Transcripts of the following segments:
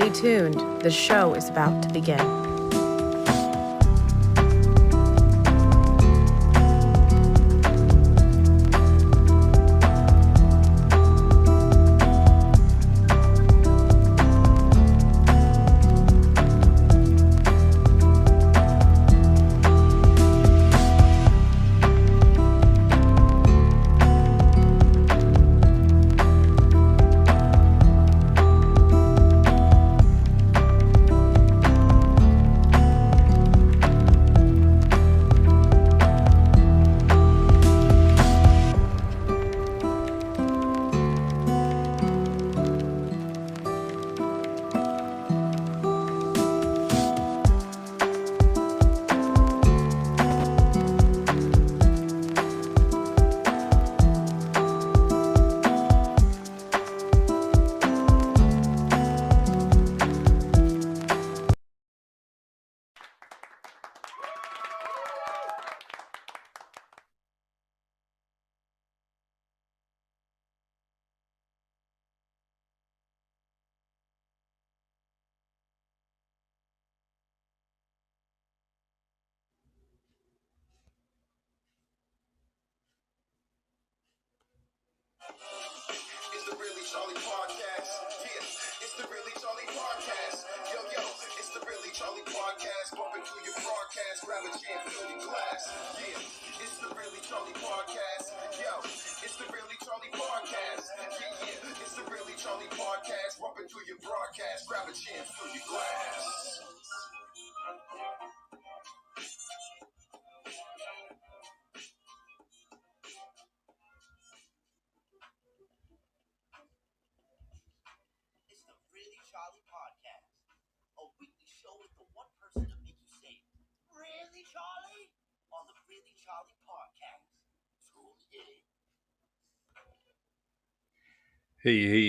Stay tuned. The show is about to begin. It's the Really Charlie Podcast. Yeah, it's the Really Charlie Podcast. Yo, it's the Really Charlie Podcast. Bumping through your broadcast, grab a chair, fill your glass. Yeah, it's the Really Charlie Podcast. Yo, it's the Really Charlie Podcast. Yeah, it's the Really Charlie Podcast. Bumping through your broadcast, grab a chair, fill your glass. It's the Really Charlie Podcast, a weekly show with the one person to make you say, "Really, Charlie?" on the Really Charlie Podcast. Tune in.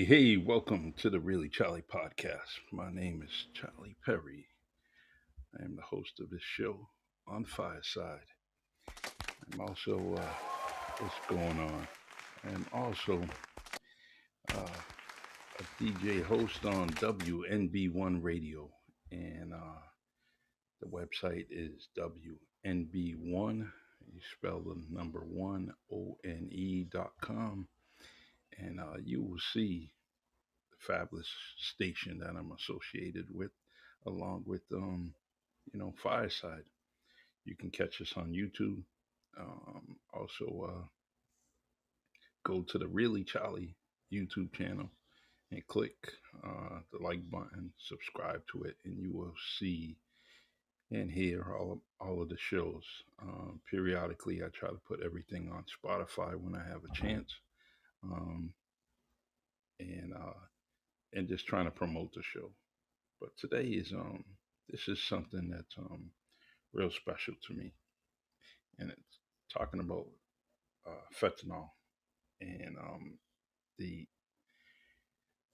Hey, welcome to the Really Charlie Podcast. My name is Charlie Perry. I am the host of this show on Fireside. I'm also, what's going on? I'm also a DJ host on WNB1 Radio, and the website is WNB1. You spell the number one, ONE.com, and you will see fabulous station that I'm associated with, along with Fireside. You can catch us on YouTube. Also, go to the Really Charlie YouTube channel and click the like button, subscribe to it, and you will see and hear all of the shows. Periodically, I try to put everything on Spotify when I have a chance, um, and just trying to promote the show. But today is this is something that's real special to me, and it's talking about fentanyl and the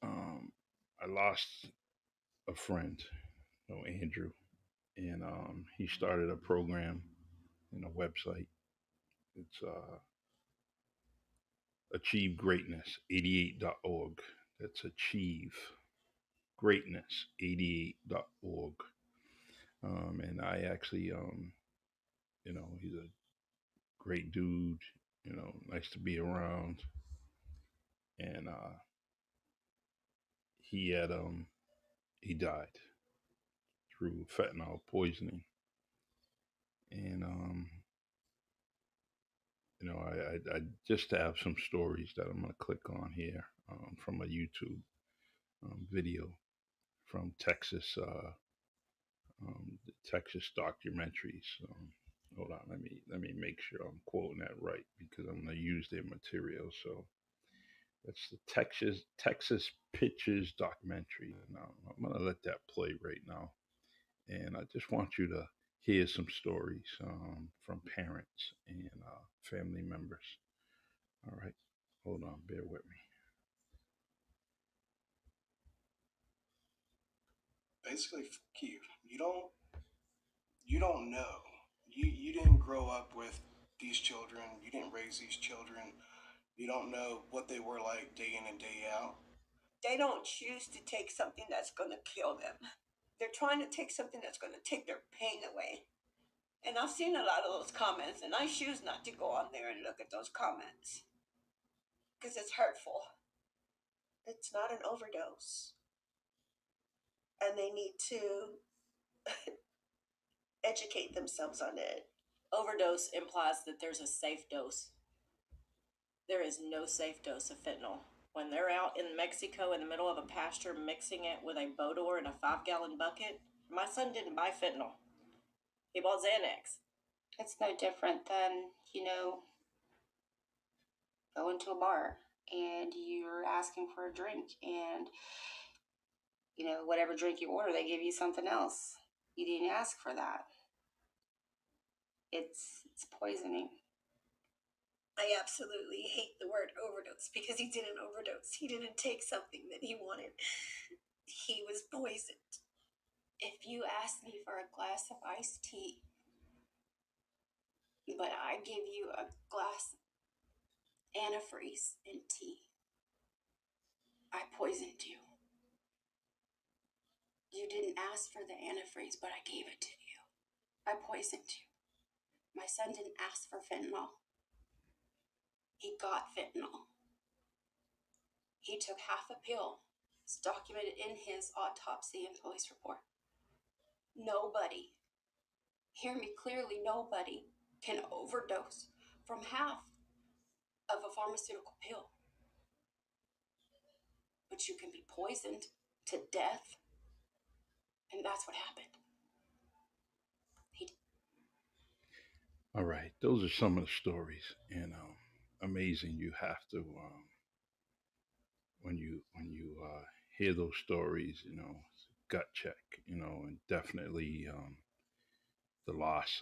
um, I lost a friend, Andrew, and he started a program and a website. It's Achieve Greatness 88.org. That's Achieve Greatness 88.org. And I actually, he's a great dude, nice to be around. And he died through fentanyl poisoning. And I just have some stories that I'm gonna click on here from a YouTube video from Texas, the Texas documentaries. Hold on, let me make sure I'm quoting that right because I'm gonna use their material. So that's the Texas Pictures documentary. Now I'm gonna let that play right now, and I just want you to hear some stories from parents and family members. All right, hold on, bear with me. Basically, you. You don't know. You didn't grow up with these children. You didn't raise these children. You don't know what they were like day in and day out. They don't choose to take something that's going to kill them. They're trying to take something that's going to take their pain away. And I've seen a lot of those comments, and I choose not to go on there and look at those comments because it's hurtful. It's not an overdose. And they need to educate themselves on it. Overdose implies that there's a safe dose. There is no safe dose of fentanyl. When they're out in Mexico in the middle of a pasture mixing it with a Bodor in a 5-gallon bucket, my son didn't buy fentanyl. He bought Xanax. It's no different than, going to a bar and you're asking for a drink and, whatever drink you order, they give you something else. You didn't ask for that. It's poisoning. I absolutely hate the word overdose because he didn't overdose. He didn't take something that he wanted. He was poisoned. If you ask me for a glass of iced tea, but I give you a glass antifreeze and tea, I poisoned you. You didn't ask for the antifreeze, but I gave it to you. I poisoned you. My son didn't ask for fentanyl. He got fentanyl. He took half a pill. It's documented in his autopsy and police report. Nobody, hear me clearly, nobody can overdose from half of a pharmaceutical pill. But you can be poisoned to death. And that's what happened. All right, those are some of the stories, and amazing. You have to when you hear those stories, gut check, and definitely the loss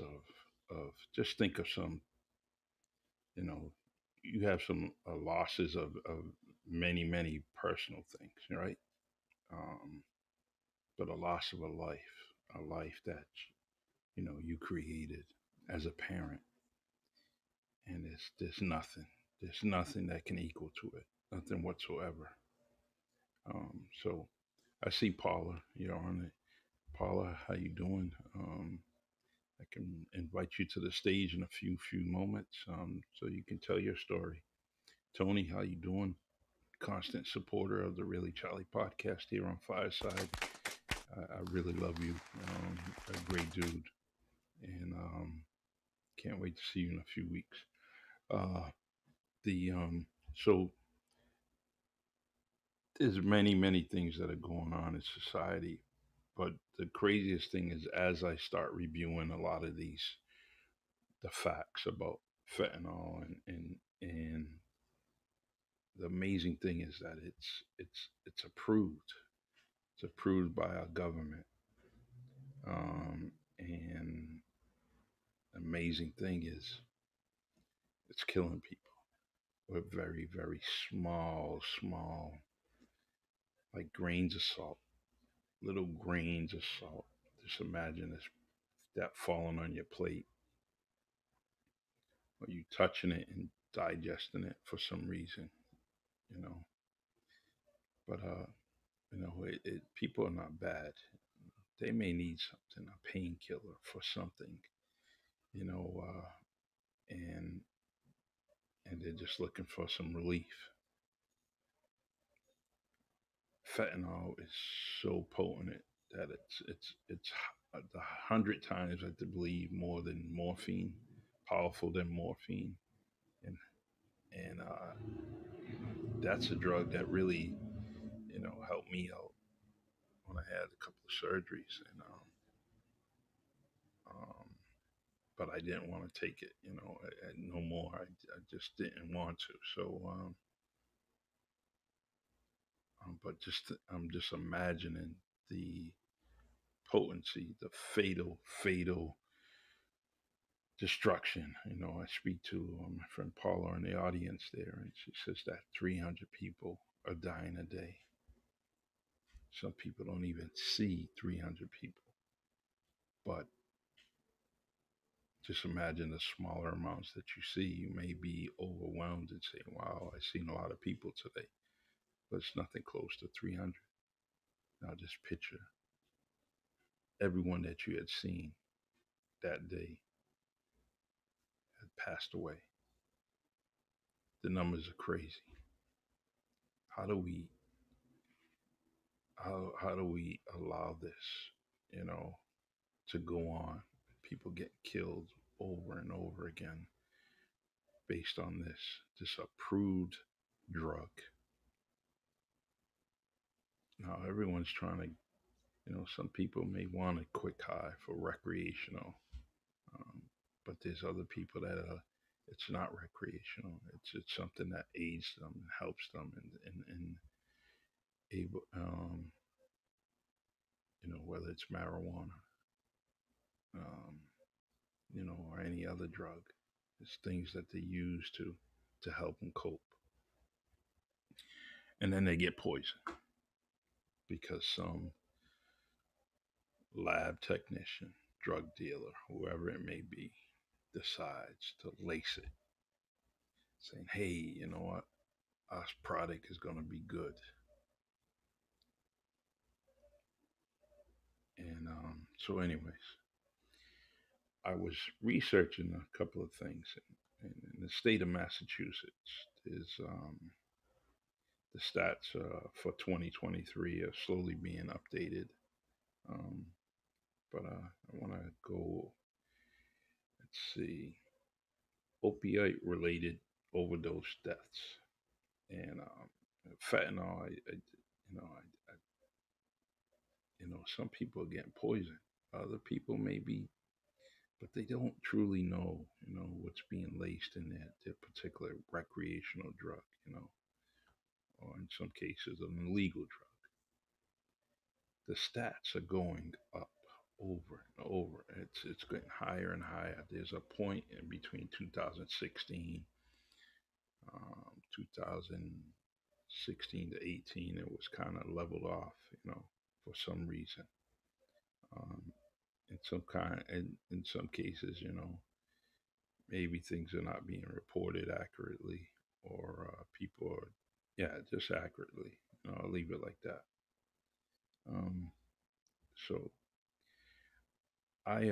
of just think of some, you know, you have some losses of many personal things, right? Um, but a loss of a life that you created as a parent, and there's nothing that can equal to it, nothing whatsoever. So I see Paula, you're on it. Paula, how you doing? I can invite you to the stage in a few moments, so you can tell your story. Tony, how you doing? Constant supporter of the Really Charlie podcast here on Fireside. I really love you. A great dude, and can't wait to see you in a few weeks. Uh, the so there's many things that are going on in society, but the craziest thing is as I start reviewing a lot of the facts about fentanyl and the amazing thing is that it's approved. It's approved by our government. And the amazing thing is it's killing people with very small like grains of salt, little grains of salt. Just imagine this that falling on your plate or you touching it and digesting it for some reason, you know. But people are not bad. They may need something, a painkiller for something, you know, and they're just looking for some relief. Fentanyl is so potent that it's 100 times, I believe, more than morphine, powerful than morphine, and that's a drug that really helped me out when I had a couple of surgeries, and um, but I didn't want to take it, no more. I just didn't want to. So, but I'm just imagining the potency, the fatal destruction. I speak to my friend Paula in the audience there, and she says that 300 people are dying a day. Some people don't even see 300 people, but just imagine the smaller amounts that you see. You may be overwhelmed and say, wow, I've seen a lot of people today. but it's nothing close to 300. Now just picture everyone that you had seen that day had passed away. The numbers are crazy. How do we how do we allow this, you know, to go on? People get killed over and over again based on this approved drug. Now everyone's trying to, some people may want a quick high for recreational, um, but there's other people that it's not recreational. It's something that aids them and helps them, and able, whether it's marijuana, um, or any other drug. It's things that they use to help them cope, and then they get poisoned because some lab technician, drug dealer, whoever it may be, decides to lace it, saying, "Hey, you know what? Our product is going to be good." And so, anyways, I was researching a couple of things. In the state of Massachusetts, is the stats for 2023 are slowly being updated. Um, but I want to go, let's see, opioid related overdose deaths. And fentanyl, some people are getting poisoned. Other people may be, but they don't truly know, what's being laced in their particular recreational drug, or in some cases, an illegal drug. The stats are going up over and over. It's getting higher and higher. There's a point in between 2016, 2016 to 18, it was kind of leveled off, for some reason. Um, in some cases, maybe things are not being reported accurately, or people are, yeah, just accurately. I'll leave it like that. Um, so I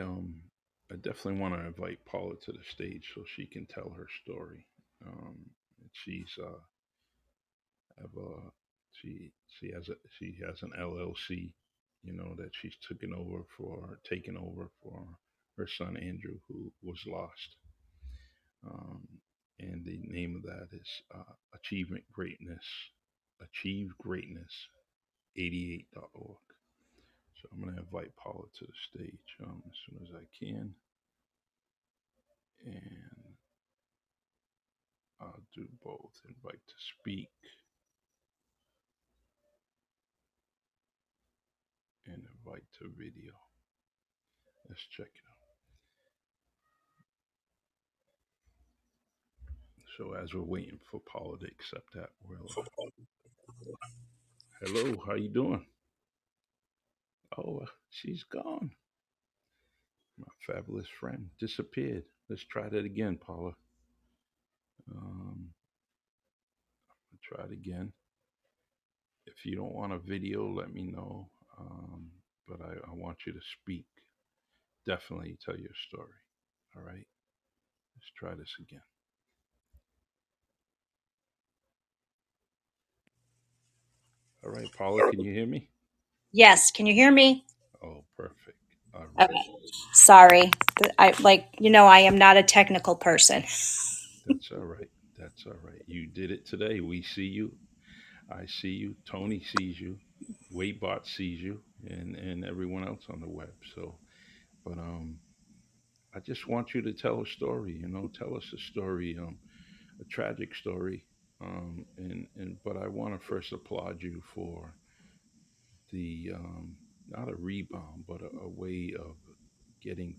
I definitely want to invite Paula to the stage so she can tell her story. She's have a she has an LLC, that she's taken over for her son Andrew, who was lost. Um, and the name of that is Achievement Greatness, Achieve Greatness 88.org. So I'm going to invite Paula to the stage as soon as I can. And I'll do both invite to speak and invite to video. Let's check it out. So as we're waiting for Paula to accept that, hello, how you doing? Oh, she's gone. My fabulous friend disappeared. Let's try that again, Paula. Try it again. If you don't want a video, let me know. But I want you to speak. Definitely tell your story. All right. Let's try this again. All right, Paula, can you hear me? Yes, can you hear me? Oh, perfect. All Okay. right. Sorry. I am not a technical person. That's all right. That's all right. You did it today. We see you. I see you. Tony sees you. Waybot sees you, and everyone else on the web. So, but I just want you to tell a story. Tell us a story, a tragic story. And but I want to first applaud you for the not a rebound, but a way of getting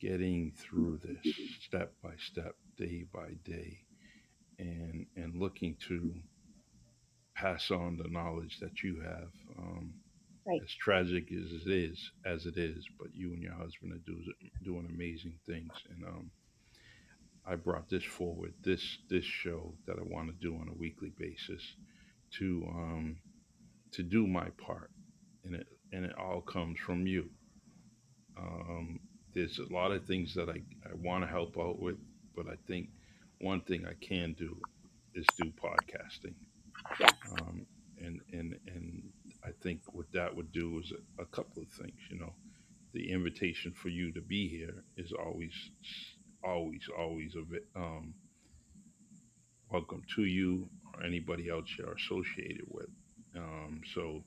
getting through this step by step, day by day, and looking to pass on the knowledge that you have. Right. As tragic as it is, but you and your husband are doing amazing things, and I brought this forward, this show that I want to do on a weekly basis, to do my part, and it all comes from you. There's a lot of things that I want to help out with, but I think one thing I can do is do podcasting. Yeah. And I think what that would do is a couple of things. The invitation for you to be here is always welcome to you or anybody else you're associated with. So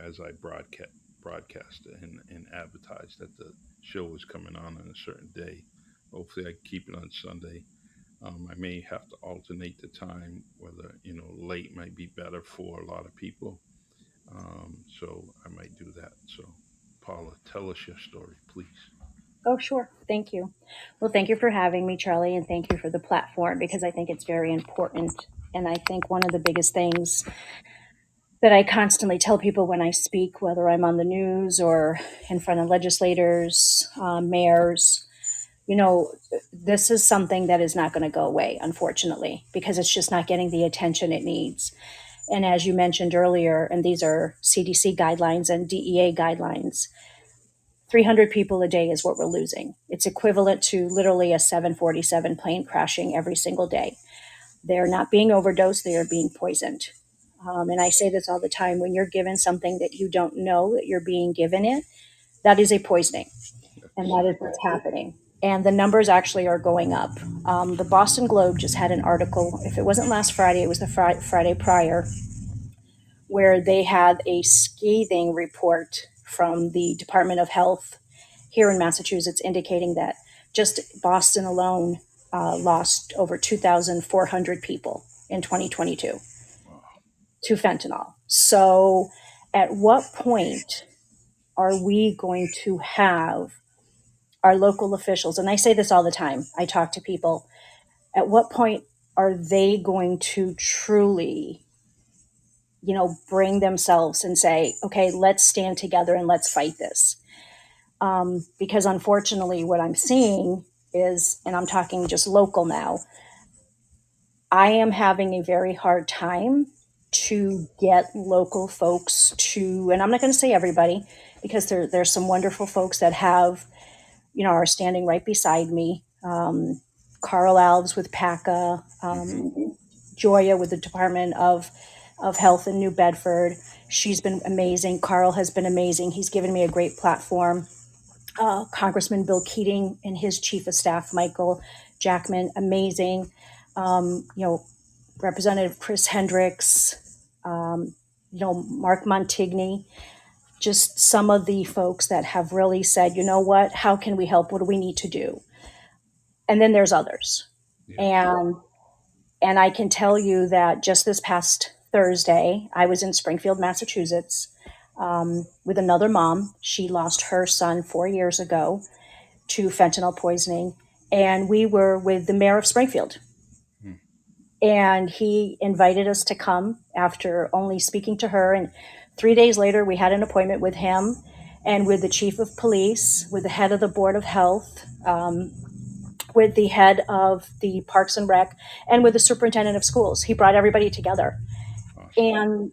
as I broadcast and advertise that the show is coming on a certain day. Hopefully, I keep it on Sunday. I may have to alternate the time, whether late might be better for a lot of people. So I might do that. So, Paula, tell us your story, please. Oh, sure. Thank you. Well, thank you for having me, Charlie, and thank you for the platform because I think it's very important. And I think one of the biggest things that I constantly tell people when I speak, whether I'm on the news or in front of legislators, mayors, this is something that is not going to go away, unfortunately, because it's just not getting the attention it needs. And as you mentioned earlier, and these are CDC guidelines and DEA guidelines, 300 people a day is what we're losing. It's equivalent to literally a 747 plane crashing every single day. They're not being overdosed, they are being poisoned. And I say this all the time, when you're given something that you don't know that you're being given it, that is a poisoning. And that is Exactly. what's happening. And the numbers actually are going up. The Boston Globe just had an article, if it wasn't last Friday, it was the Friday prior, where they had a scathing report from the Department of Health here in Massachusetts indicating that just Boston alone lost over 2,400 people in 2022 Wow. to fentanyl. So, at what point are we going to have our local officials? And I say this all the time, I talk to people. At what point are they going to truly bring themselves and say, okay, let's stand together and let's fight this? Because unfortunately, what I'm seeing is, and I'm talking just local now, I am having a very hard time to get local folks to, and I'm not going to say everybody, because there's some wonderful folks that are standing right beside me. Carl Alves with PACA, Hmm. Joya with the Department of Health in New Bedford. She's been amazing. Carl has been amazing. He's given me a great platform. Congressman Bill Keating and his chief of staff, Michael Jackman, amazing. Representative Chris Hendricks, Mark Montigny, just some of the folks that have really said, you know what, how can we help? What do we need to do? And then there's others. Yes. And I can tell you that just this past Thursday, I was in Springfield, Massachusetts, with another mom. She lost her son 4 years ago to fentanyl poisoning. And we were with the mayor of Springfield. Hmm. And he invited us to come after only speaking to her. And 3 days later, we had an appointment with him and with the chief of police, with the head of the Board of Health, with the head of the Parks and Rec, and with the superintendent of schools. He brought everybody together. Awesome. And,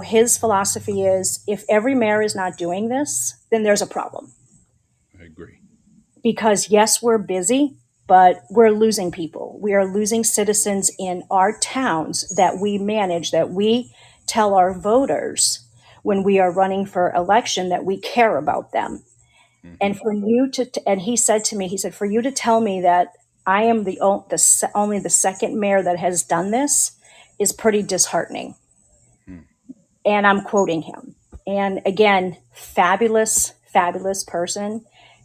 his philosophy is if every mayor is not doing this, then there's a problem. I agree. Because, yes, we're busy, but we're losing people. We are losing citizens in our towns that we manage, that we tell our voters when we are running for election that we care about them. Hmm. And for you and he said to me, he said, for you to tell me that I am only the second mayor that has done this is pretty disheartening. Hmm. And I'm quoting him. And again, fabulous, fabulous person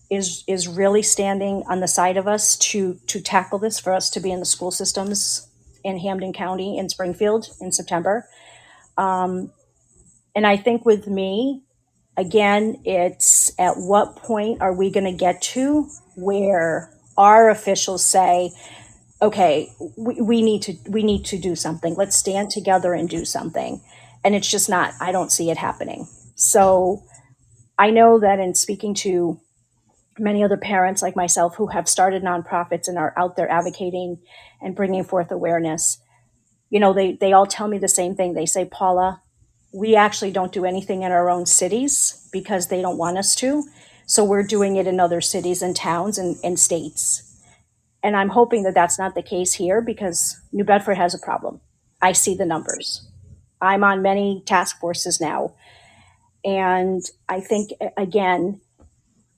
is really standing on the side of us to tackle this, for us to be in the school systems in Hampden County in Springfield in September. And I think with me, again, it's at what point are we going to get to where our officials say, okay, we need to do something. Let's stand together and do something. And it's just not, I don't see it happening. So I know that in speaking to many other parents like myself who have started nonprofits and are out there advocating and bringing forth awareness, They all tell me the same thing. They say, Paula, we actually don't do anything in our own cities because they don't want us to. So we're doing it in other cities and towns and states. And I'm hoping that that's not the case here because New Bedford has a problem. I see the numbers. I'm on many task forces now. And I think, again,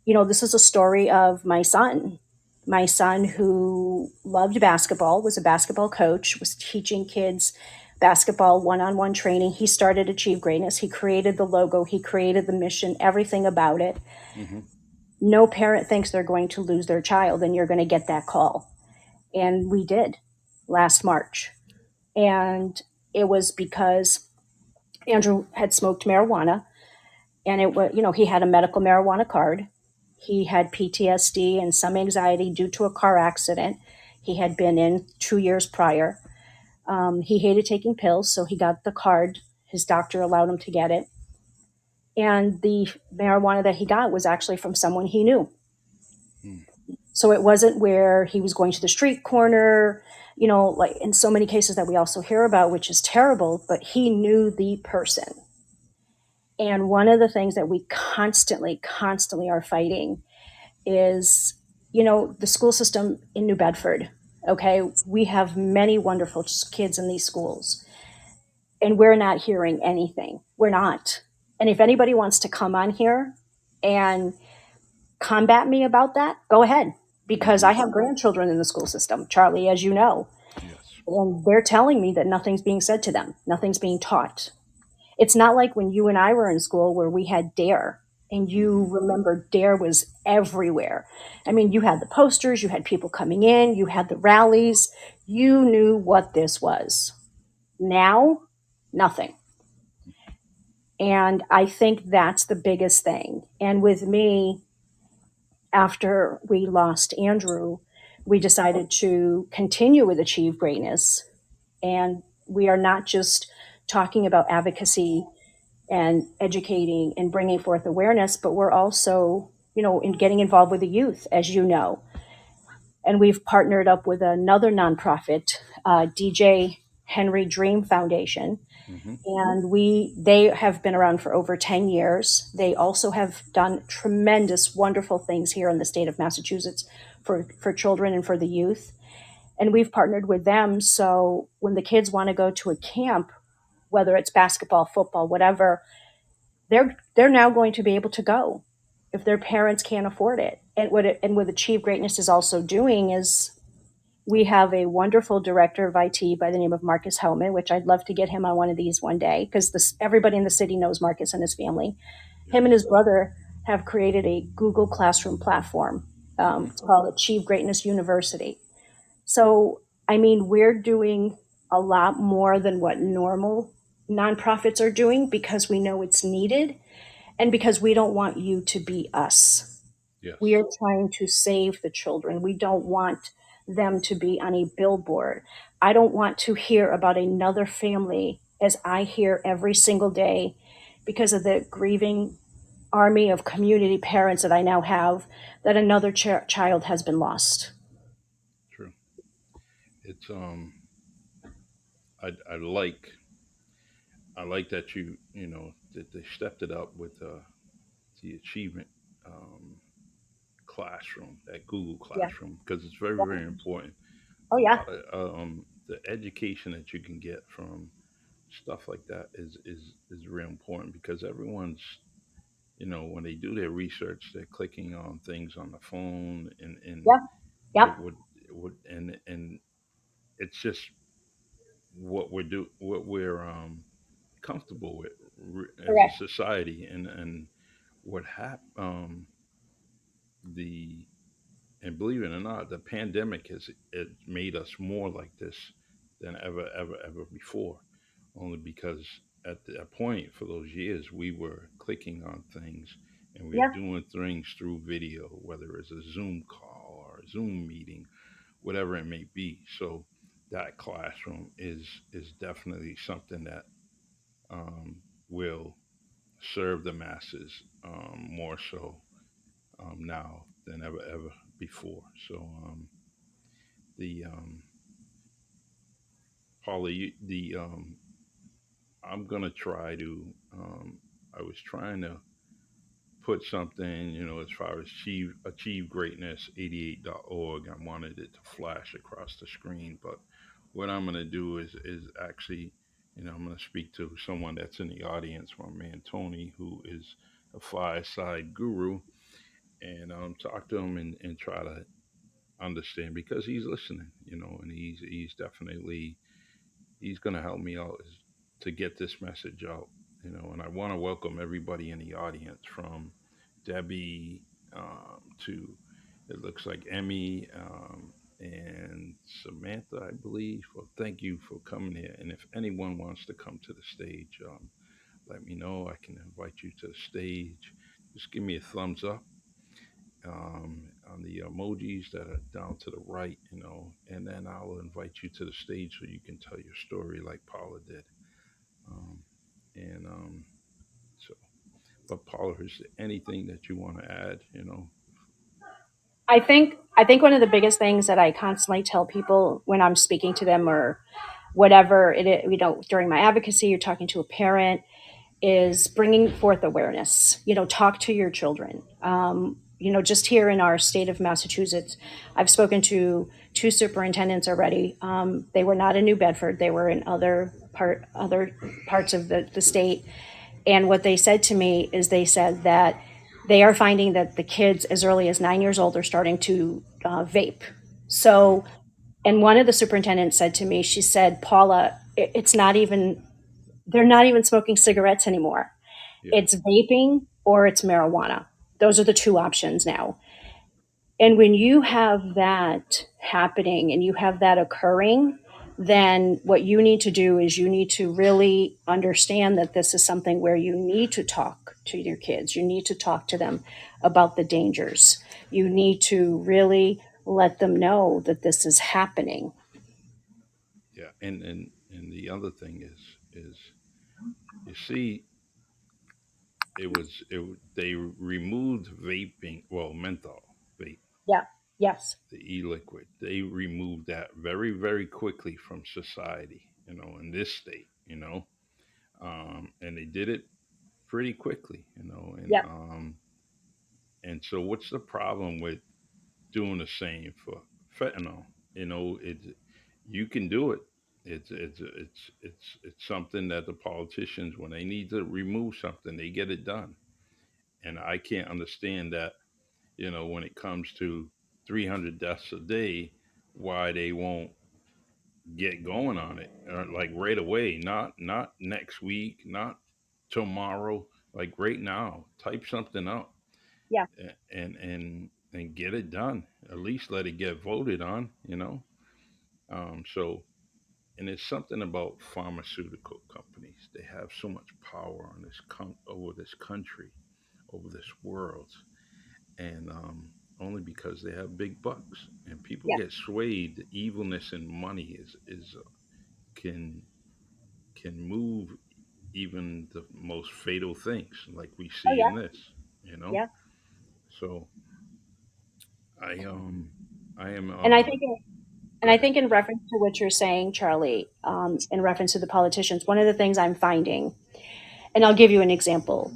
this is a story of my son. My son, who loved basketball, was a basketball coach, was teaching kids basketball one on one training. He started Achieve Greatness. He created the logo, he created the mission, everything about it. Mm-hmm. No parent thinks they're going to lose their child, and you're going to get that call. And we did last March. And it was because Andrew had smoked marijuana, and it was, he had a medical marijuana card. He had PTSD and some anxiety due to a car accident he had been in 2 years prior. He hated taking pills, so he got the card. His doctor allowed him to get it. And the marijuana that he got was actually from someone he knew. Mm. So it wasn't where he was going to the street corner, like in so many cases that we also hear about, which is terrible, but he knew the person. And one of the things that we constantly are fighting is, the school system in New Bedford. Okay, we have many wonderful kids in these schools, and we're not hearing anything. We're not. And if anybody wants to come on here and combat me about that, go ahead, because I have grandchildren in the school system, Charlie, as you know, Yes. and they're telling me that nothing's being said to them, nothing's being taught. It's not like when you and I were in school where we had DARE, and you remember DARE was everywhere. I mean, you had the posters, you had people coming in, you had the rallies, you knew what this was. Now, nothing. And I think that's the biggest thing. And with me, after we lost Andrew, we decided to continue with Achieve Greatness. And we are not just talking about advocacy and educating and bringing forth awareness, but we're also, in getting involved with the youth, as you know. And we've partnered up with another nonprofit, DJ Henry Dream Foundation, Mm-hmm. and they have been around for over 10 years. They also have done tremendous, wonderful things here in the state of Massachusetts for children and for the youth. And we've partnered with them. So when the kids want to go to a camp, whether it's basketball, football, whatever, they're now going to be able to go if their parents can't afford it. And what Achieve Greatness is also doing is we have a wonderful director of IT by the name of Marcus Hellman, which I'd love to get him on one of these one day because everybody in the city knows Marcus and his family. Him and his brother have created a Google Classroom platform. It's called Achieve Greatness University. So, I mean, we're doing a lot more than what normal nonprofits are doing because we know it's needed and because we don't want you to be us. Yes. We are trying to save the children. We don't want them to be on a billboard. I don't want to hear about another family, as I hear every single day, because of the grieving army of community parents that I now have, that another child has been lost. True. It's I like that that they stepped it up with the achievement classroom, that Google Yeah. Classroom, because it's very, Yeah. very important. Oh, A yeah. lot of the education that you can get from stuff like that is real important because everyone's, when they do their research, they're clicking on things on the phone and Yeah. Yep. and it's just what we're comfortable with as a Correct. society, and what the and believe it or not, the pandemic has it made us more like this than ever before. Only because at that point for those years we were clicking on things and we Yeah. were doing things through video, whether it's a Zoom call or a Zoom meeting, whatever it may be. So that classroom is definitely something that um, will serve the masses more so now than ever before. So the Paula, I'm gonna try to. I was trying to put something, as far as achieve greatness 88.org. I wanted it to flash across the screen, but what I'm gonna do is actually, I'm gonna speak to someone that's in the audience, my man Tony, who is a fireside guru, and talk to him and try to understand because he's listening, and he's definitely he's going to help me out to get this message out, and I want to welcome everybody in the audience from Debbie to it looks like Emmy and Samantha, I believe. Well, thank you for coming here. And if anyone wants to come to the stage, let me know. I can invite you to the stage. Just give me a thumbs up on the emojis that are down to the right, and then I'll invite you to the stage so you can tell your story like Paula did. Um, and so, but Paula, is there anything that you want to add? I think one of the biggest things that I constantly tell people when I'm speaking to them or whatever it is, during my advocacy, you're talking to a parent, is bringing forth awareness. Talk to your children. Just here in our state of Massachusetts, I've spoken to two superintendents already. They were not in New Bedford; they were in other parts of the state. And what they said to me is they said that they are finding that the kids as early as 9 years old are starting to vape. Mm, So, and one of the superintendents said to me, she said, Paula, it's not even, they're not even smoking cigarettes anymore. yeah, It's vaping or it's marijuana. Those are the two options now. And when you have that happening and you have that occurring, then what you need to do is you need to really understand that this is something where you need to talk to your kids. You need to talk to them about the dangers. You need to really let them know that this is happening. yeah. And the other thing is you see, they removed vaping, well, menthol vape, Yeah. Yes. the e-liquid. They removed that very very quickly from society, in this state, and they did it pretty quickly, Yeah. and so what's the problem with doing the same for fentanyl? It you can do it. It's something that the politicians, when they need to remove something, they get it done. And I can't understand that, when it comes to 300 deaths a day, why they won't get going on it, like right away, not next week, not tomorrow, like right now. Type something up Yeah. and get it done. At least let it get voted on, so, and it's something about pharmaceutical companies. They have so much power on over this country, over this world, and only because they have big bucks and people Yeah. get swayed. The evilness and money is can can move even the most fatal things, like we Oh see in yeah. this. You know, Yeah. so I I am And I think go And I ahead. think, in reference to what you're saying, Charlie, in reference to the politicians, one of the things I'm finding, and I'll give you an example.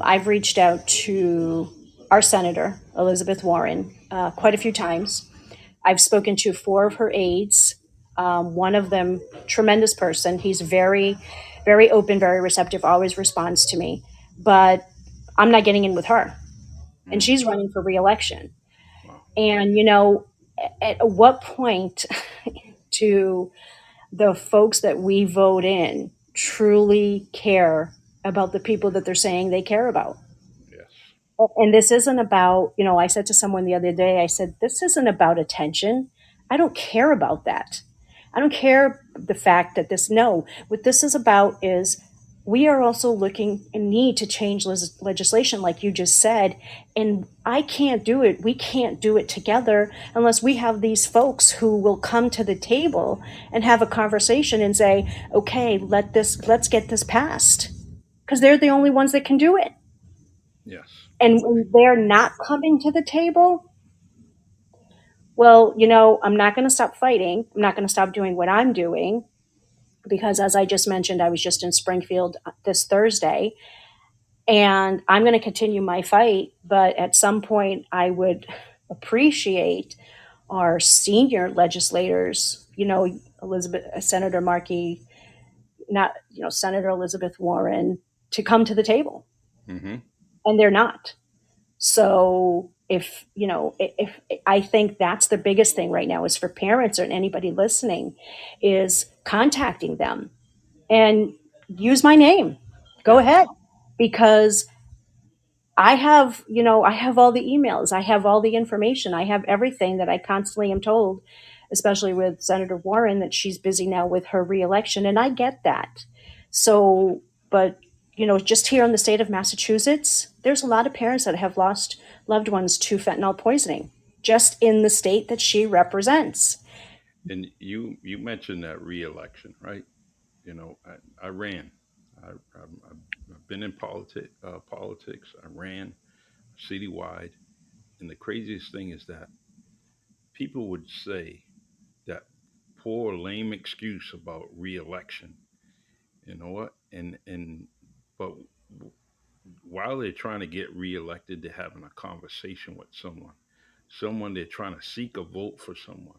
I've reached out to our senator, Elizabeth Warren, quite a few times. I've spoken to four of her aides. One of them, tremendous person. He's very, very open, very receptive, always responds to me. But I'm not getting in with her. And Mm, she's running for reelection. wow. And, at what point do the folks that we vote in truly care about the people that they're saying they care about? Yes. And this isn't about, I said to someone the other day, I said, this isn't about attention. I don't care about that. I don't care the fact that no, what this is about is we are also looking and need to change legislation, like you just said. And I can't do it. We can't do it together unless we have these folks who will come to the table and have a conversation and say, okay, let's get this passed. Because they're the only ones that can do it. Yes. And I when agree. they're not coming to the table, well, I'm not going to stop fighting. I'm not going to stop doing what I'm doing. because, as I just mentioned, I was just in Springfield this Thursday, and I'm going to continue my fight. But at some point, I would appreciate our senior legislators, Senator Markey, not, Senator Elizabeth Warren, to come to the table, Mm-hmm. and they're not. So if I think that's the biggest thing right now is for parents or anybody listening is contacting them and use my name. Go Yes. ahead, because I have all the emails, I have all the information, I have everything that I constantly am told, especially with Senator Warren, that she's busy now with her reelection, and I get that. So, but just here in the state of Massachusetts, there's a lot of parents that have lost loved ones to fentanyl poisoning, just in the state that she represents. And you mentioned that reelection, right? I ran. I've been in politics. I ran citywide, and the craziest thing is that people would say that poor lame excuse about reelection. You know what? And but while they're trying to get reelected, they're having a conversation with someone they're trying to seek a vote for someone.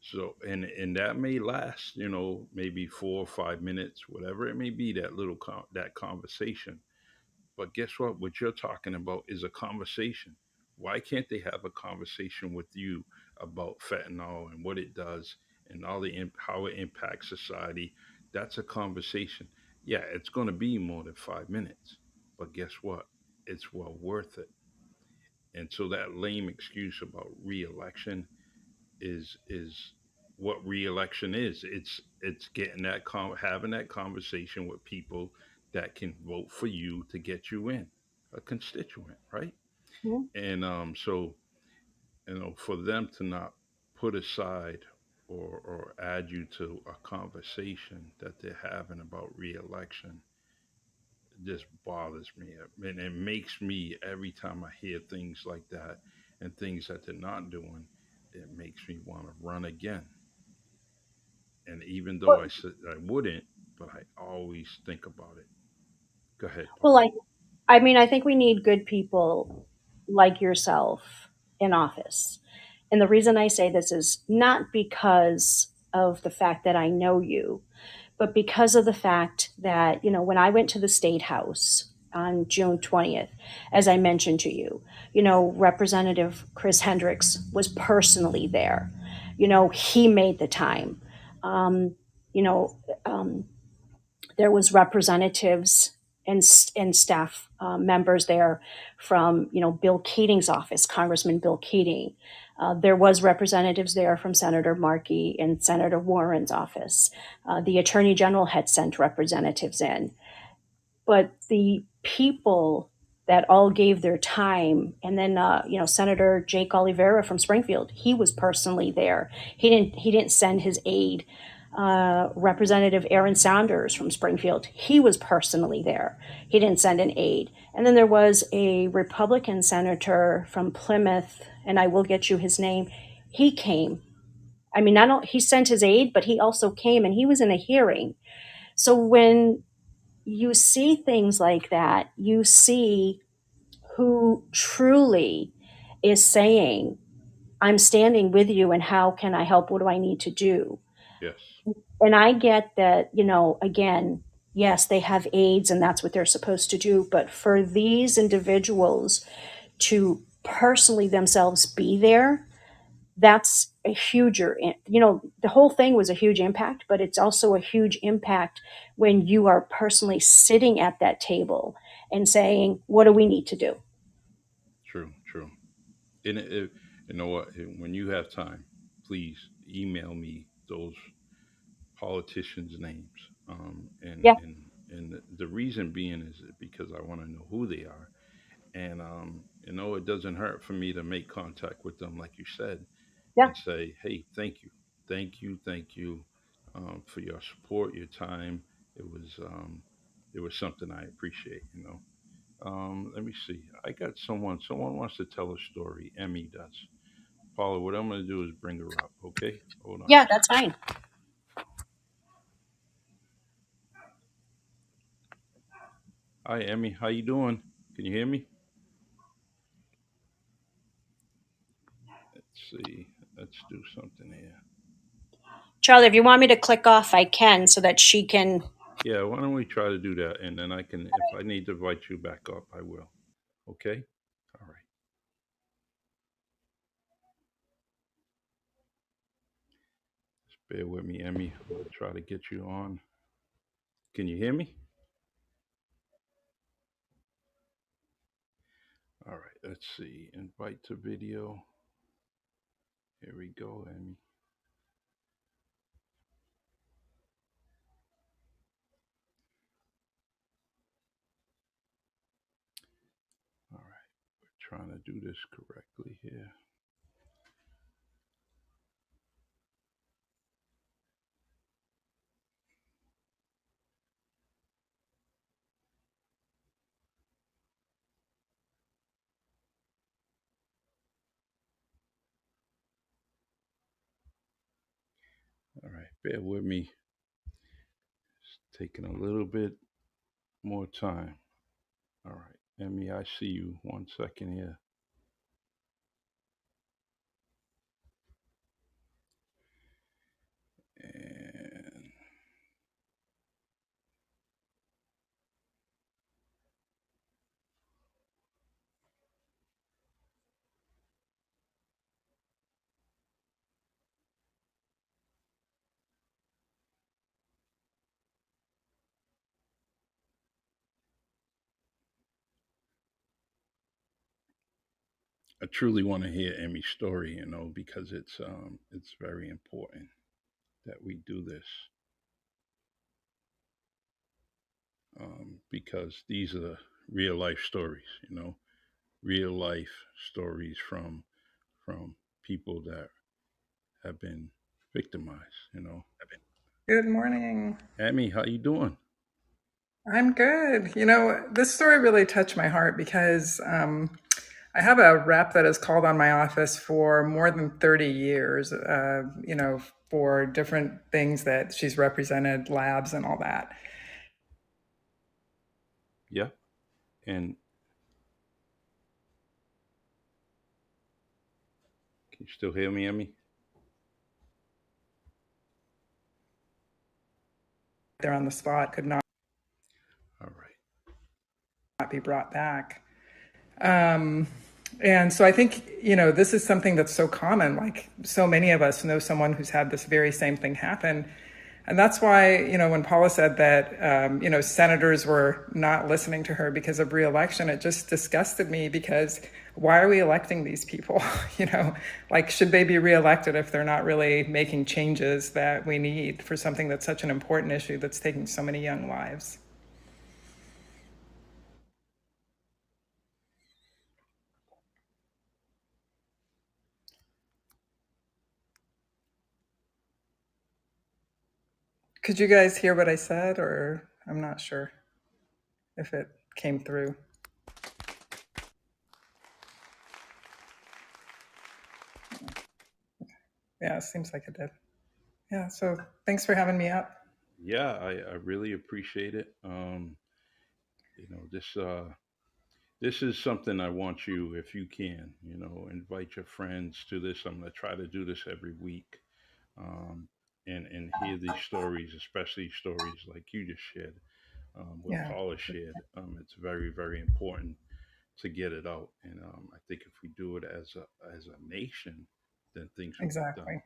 So and that may last, maybe 4 or 5 minutes, whatever it may be, that that conversation. But guess what? What you're talking about is a conversation. Why can't they have a conversation with you about fentanyl and what it does and how it impacts society? That's a conversation. Yeah, it's going to be more than 5 minutes, but guess what? It's well worth it. And so that lame excuse about reelection is what reelection is. It's getting having that conversation with people that can vote for you to get you in, a constituent, right? Mhm. And so for them to not put aside or add you to a conversation that they're having about reelection just bothers me, and it makes me, every time I hear things like that and things that they're not doing, it makes me want to run again. And even though I said I wouldn't, but I always think about it. Go ahead, Well, Paula. I mean, I think we need good people like yourself in office. And the reason I say this is not because of the fact that I know you, but because of the fact that, when I went to the State House on June 20th, as I mentioned to you, Representative Chris Hendricks was personally there. He made the time. Um, you know, um, there was representatives and staff members there from Bill Keating's office, Congressman Bill Keating. There was representatives there from Senator Markey and Senator Warren's office. The Attorney General had sent representatives in, but the people that all gave their time, and then Senator Jake Oliveira from Springfield, he was personally there. He didn't send his aide. Representative Aaron Sanders from Springfield, he was personally there. He didn't send an aide. And then there was a Republican senator from Plymouth, and I will get you his name. He came. I mean, not only he sent his aide, but he also came, and he was in a hearing. So when you see things like that, you see who truly is saying, I'm standing with you, and how can I help? What do I need to do? Yes. And I get that, again, yes, they have aides and that's what they're supposed to do. But for these individuals to personally themselves be there, that's a huger, the whole thing was a huge impact, but it's also a huge impact when you are personally sitting at that table and saying, what do we need to do? True. True. And you know what? When you have time, please email me those politicians' names. Yeah, And the reason being is because I want to know who they are. And it doesn't hurt for me to make contact with them, like you said, yeah. and say, "Hey, thank you for your support, your time. It was um, it was something I appreciate." Let me see. I got someone. Someone wants to tell a story. Emmy does. Paula, what I'm going to do is bring her up. Okay, hold on. Yeah, that's fine. Hi, Emmy. How you doing? Can you hear me? Let's see. Let's do something here. Charlie, if you want me to click off, I can so that she can. Yeah, why don't we try to do that, and then I can, if I need to invite you back up, I will. Okay. All right. Just bear with me, Emmy. I'm gonna try to get you on. Can you hear me? All right. Let's see. Invite to video. Here we go, Emmy. All right. We're trying to do this correctly here. All right. Bear with me. It's taking a little bit more time. All right. Emmy, I see you. 1 second here. And I truly want to hear Emmy's story, because it's very important that we do this, because these are real life stories, real life stories from people that have been victimized. Good morning. Emmy, how you doing? I'm good. This story really touched my heart because I have a rep that has called on my office for more than 30 years, for different things that she's represented, labs and all that. Yeah. And can you still hear me, Emmy? There on the spot could not All right. be brought back. Um, and so I think, this is something that's so common. Like so many of us know someone who's had this very same thing happen. And that's why, when Paula said that, senators were not listening to her because of reelection, it just disgusted me because why are we electing these people? Like, should they be reelected if they're not really making changes that we need for something that's such an important issue that's taking so many young lives? Could you guys hear what I said, or I'm not sure if it came through? Yeah, it seems like it did. Yeah, so thanks for having me up. Yeah, I really appreciate it. This is something I want you, if you can, invite your friends to this. I'm going to try to do this every week, um, and hear these stories, especially stories like you just shared, what Yeah, Paula shared. It's very, very important to get it out, and I think if we do it as a nation, then things will be done. exactly.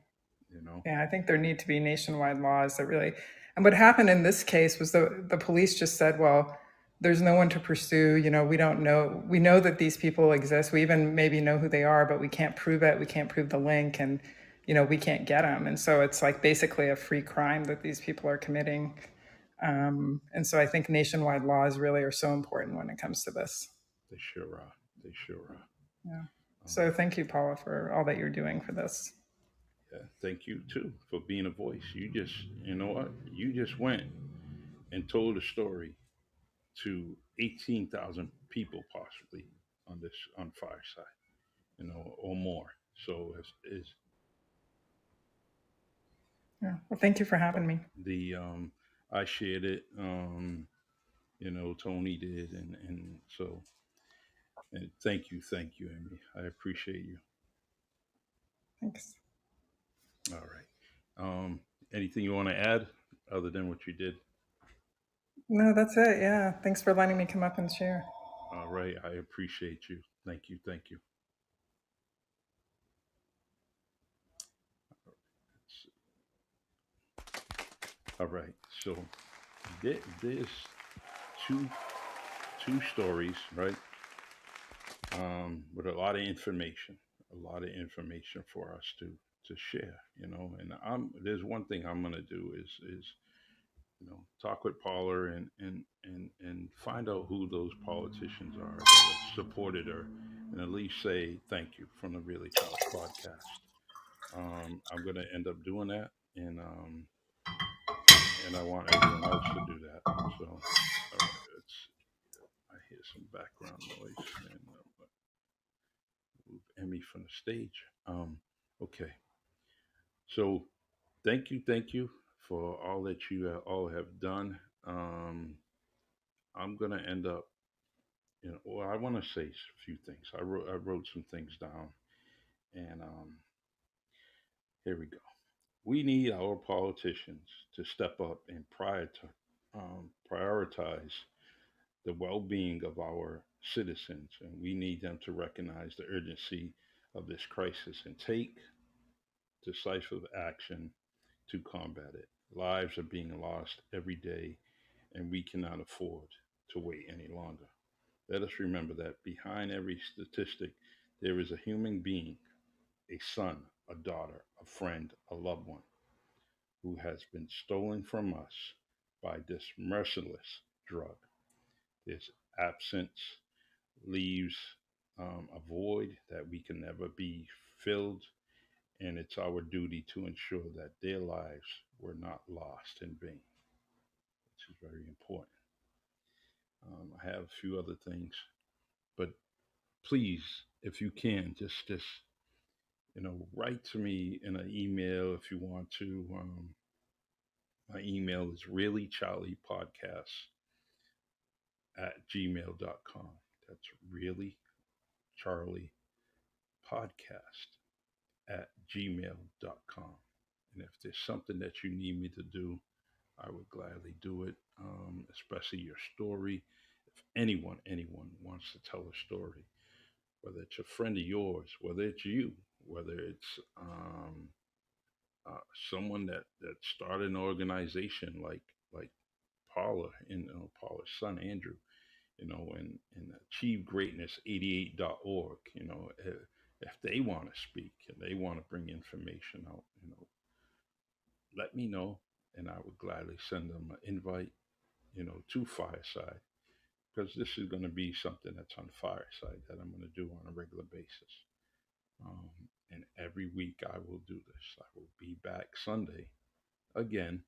You know, Yeah, I think there need to be nationwide laws that really. And what happened in this case was the police just said, well, there's no one to pursue. We don't know. We know that these people exist. We even maybe know who they are, but we can't prove it. We can't prove the link, and we can't get them. And so it's like basically a free crime that these people are committing. And so I think nationwide laws really are so important when it comes to this. they sure are. They sure are. Yeah. So Um, thank you, Paula, for all that you're doing for this. yeah, thank you too for being a voice. You know what? You just went and told a story to 18,000 people possibly on Fireside, or more. So is Yeah. Well, thank you for having me. the I shared it. Tony did, and so, and thank you, Amy. I appreciate you. Thanks. All right. Anything you want to add other than what you did? No, that's it. Yeah. Thanks for letting me come up and share. All right. I appreciate you. Thank you. Thank you. All right. So there's two two stories, right? With a lot of information for us to share, And there's one thing I'm gonna do is talk with Paula and find out who those politicians are that have supported her, and at least say thank you from the Really Charlie podcast. I'm gonna end up doing that, and I want everyone else to do that. So, all right, I hear some background noise, and move Emmy from the stage. Okay, so thank you for all that you all have done. I'm gonna end up, well, I want to say a few things. I wrote some things down, and here we go. We need our politicians to step up and prioritize the well-being of our citizens, and we need them to recognize the urgency of this crisis and take decisive action to combat it. Lives are being lost every day, and we cannot afford to wait any longer. Let us remember that behind every statistic, there is a human being, a son, a daughter, a friend, a loved one who has been stolen from us by this merciless drug. This absence leaves a void that we can never be filled, and it's our duty to ensure that their lives were not lost in vain, which is very important. I have a few other things, but please, if you can, just write to me in an email if you want to. My email is reallycharliepodcast@gmail.com. That's really Charlie podcast at gmail.com. And if there's something that you need me to do, I would gladly do it, especially your story. If anyone wants to tell a story, whether it's a friend of yours, whether it's you, whether it's uh, someone that started an organization like Paula and Paula's son Andrew, and Achieve Greatness 88.org, if they want to speak and they want to bring information out, let me know, and I would gladly send them an invite, to Fireside, because this is going to be something that's on Fireside that I'm going to do on a regular basis. Um, and every week I will do this. I will be back Sunday again,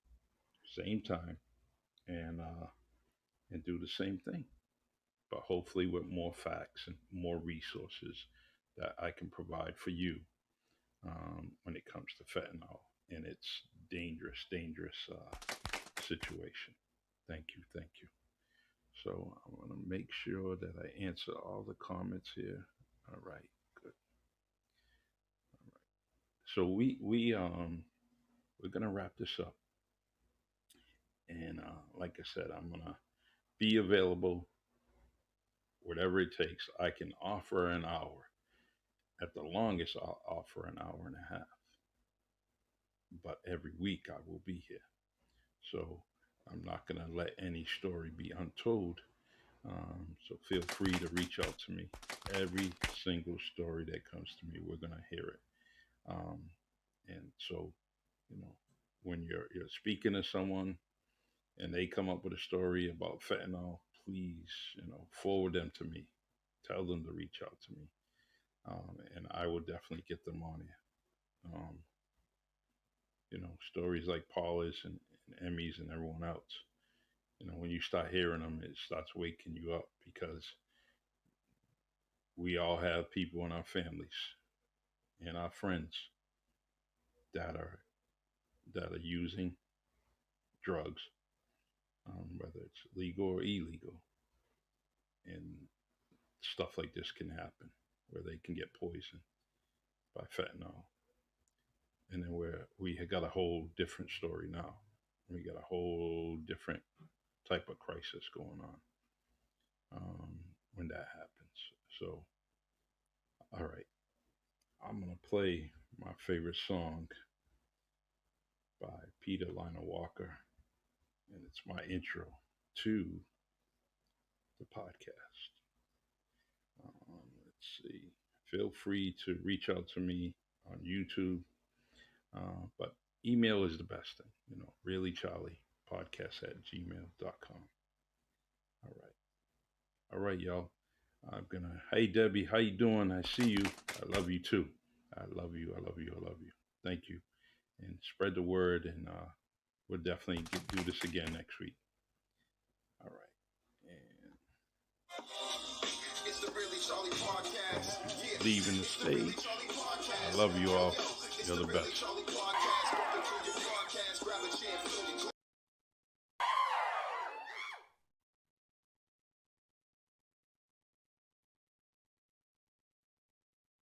same time, and do the same thing, but hopefully with more facts and more resources that I can provide for you, when it comes to fentanyl and its dangerous situation. Thank you, thank you. So I want to make sure that I answer all the comments here. All right, good. So we're gonna wrap this up, and like I said, I'm gonna be available whatever it takes. I can offer an hour. At the longest, I'll offer an hour and a half. But every week I will be here. So I'm not going to let any story be untold. So feel free to reach out to me. Every single story that comes to me, we're going to hear it. Um, and so, you know, when you're speaking to someone and they come up with a story about fentanyl, please, forward them to me. Tell them to reach out to me, and I will definitely get them on here. Stories like Paula's and Emmy's and everyone else. When you start hearing them, it starts waking you up, because we all have people in our families and our friends that are using drugs, whether it's legal or illegal. And stuff like this can happen where they can get poisoned by fentanyl. And then we have got a whole different story now. We got a whole different type of crisis going on when that happens. So, all right, I'm going to play my favorite song by Peter Lionel Walker, and it's my intro to the podcast. Let's see. Feel free to reach out to me on YouTube, but email is the best thing. Really Charlie podcast at gmail.com. All right. All right, y'all. I'm gonna. Hey, Debbie, how you doing? I see you. I love you too. I love you. I love you. I love you. Thank you. And spread the word, and we'll definitely do this again next week. All right. It's the Really Charlie podcast. And leaving the stage. I love you all. You're the best.